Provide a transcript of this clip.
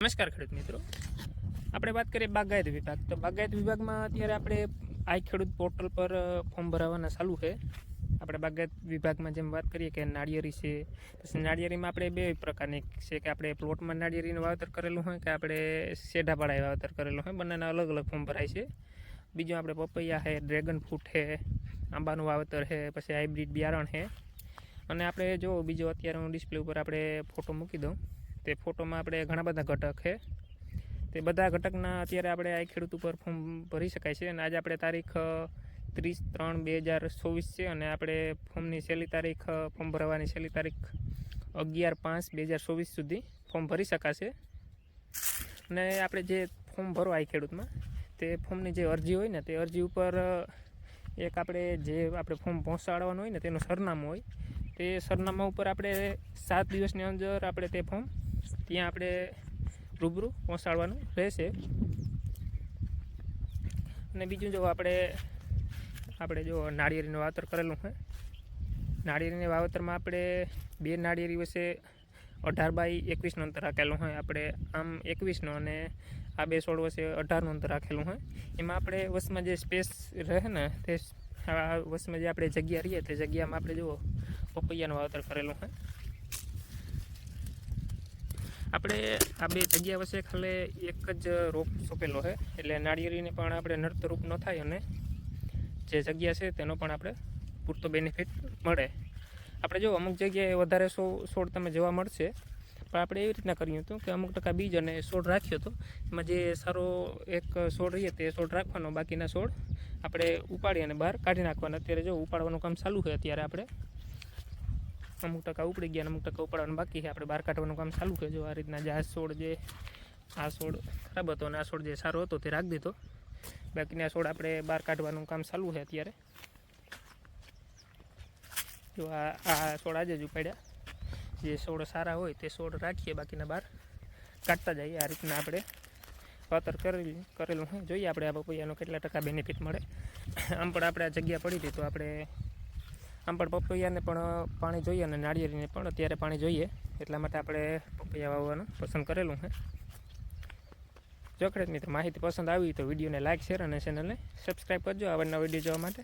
નમસ્કાર ખેડૂત મિત્રો, આપણે વાત કરીએ બાગાયત વિભાગ. તો બાગાયત વિભાગમાં અત્યારે આપણે આઈ ખેડૂત પોર્ટલ પર ફોર્મ ભરાવાના ચાલુ છે. આપણે બાગાયત વિભાગમાં જેમ વાત કરીએ કે નાળિયેરી છે, પછી નાળિયેરીમાં આપણે બે પ્રકારની છે કે આપણે પ્લોટમાં નાળિયેરીનું વાવેતર કરેલું હોય કે આપણે શેઢાપાળાએ વાવેતર કરેલું હોય. બંનેના અલગ અલગ ફોર્મ ભરાય છે. બીજું આપણે પપૈયા છે, ડ્રેગન ફ્રૂટ છે, આંબાનું વાવેતર છે, પછી હાઇબ્રિડ બિયારણ છે. અને આપણે જો બીજો અત્યારે હું ડિસ્પ્લે ઉપર આપણે ફોટો મૂકી દઉં. તે ફોટોમાં આપણે ઘણા બધા ઘટક છે. તે બધા ઘટકના અત્યારે આપણે આ ખેડૂત ઉપર ફોર્મ ભરી શકાય છે. અને આજે આપણે તારીખ 30/3/2024 છે અને આપણે ફોર્મની છેલ્લી તારીખ ફોર્મ ભરવાની છેલ્લી તારીખ 11/5/2024 સુધી ફોર્મ ભરી શકાશે. અને આપણે જે ફોર્મ ભરો આ ખેડૂતમાં તે ફોર્મની જે અરજી હોય ને તે અરજી ઉપર એક આપણે જે આપણે ફોર્મ પહોંચાડવાનું હોય ને તેનું સરનામું હોય. તે સરનામા ઉપર આપણે 7 દિવસની અંદર આપણે તે ફોર્મ ત્યાં આપણે રૂબરૂ પહોંચાડવાનું રહેશે. અને બીજું જો આપણે જો નાળિયેરીનું વાવેતર કરેલું હોય, નાળિયેરીના વાવેતરમાં આપણે બે નાળિયેરી વચ્ચે 18/21 અંતર રાખેલું હોય. આપણે આમ 21 અને આ બે છોડ વચ્ચે 18 અંતર રાખેલું હોય. એમાં આપણે વચમાં જે સ્પેસ રહે ને તે વચમાં જે આપણે જગ્યા રહીએ તે જગ્યામાં આપણે જુઓ પપૈયાનું વાવેતર કરેલું હોય. આપણે આ બે જગ્યા વચ્ચે ખાલી એક જ રોપ સોંપેલો છે, એટલે નાળિયેરીને પણ આપણે નડતરૂપ ન થાય અને જે જગ્યા છે તેનો પણ આપણે પૂરતો બેનિફિટ મળે. આપણે જો અમુક જગ્યાએ વધારે છોડ તમે જોવા મળશે, પણ આપણે એવી રીતના કર્યું હતું કે અમુક ટકા બીજ અને છોડ રાખ્યો હતો. એમાં જે સારો એક છોડ રહીએ તે છોડ રાખવાનો, બાકીના છોડ આપણે ઉપાડી અને બહાર કાઢી નાખવાના. અત્યારે જો ઉપાડવાનું કામ ચાલુ છે. અત્યારે આપણે અમુક ટકા ઉપડી ગયા અને અમુક ટકા ઉપાડવાનું બાકી છે. આપણે બહાર કાઢવાનું કામ ચાલુ છે. જો આ રીતના જે આ છોડ ખરાબ હતો અને આ છોડ જે સારો હતો તે રાખી દીધો. બાકીના છોડ આપણે બહાર કાઢવાનું કામ ચાલુ છે અત્યારે. જો આ છોડ આજે જ ઉપાડ્યા. જે છોડ સારા હોય તે છોડ રાખીએ, બાકીના બહાર કાઢતા જઈએ. આ રીતના આપણે વાવેતર કરેલું હોય. જોઈએ આપણે આ પપૈયાનો કેટલા ટકા બેનિફિટ મળે. આમ પણ આપણે આ જગ્યા પડી હતી તો આપણે આમ પણ પપૈયાને પણ પાણી જોઈએ અને નાળિયેરીને પણ અત્યારે પાણી જોઈએ. એટલા માટે આપણે પપૈયા વાવવાનું પસંદ કરેલું છે. જો ખેડૂત મિત્રો માહિતી પસંદ આવી તો વિડીયોને લાઇક, શેર અને ચેનલને સબસ્ક્રાઈબ કરજો આવા નવા વિડીયો જોવા માટે.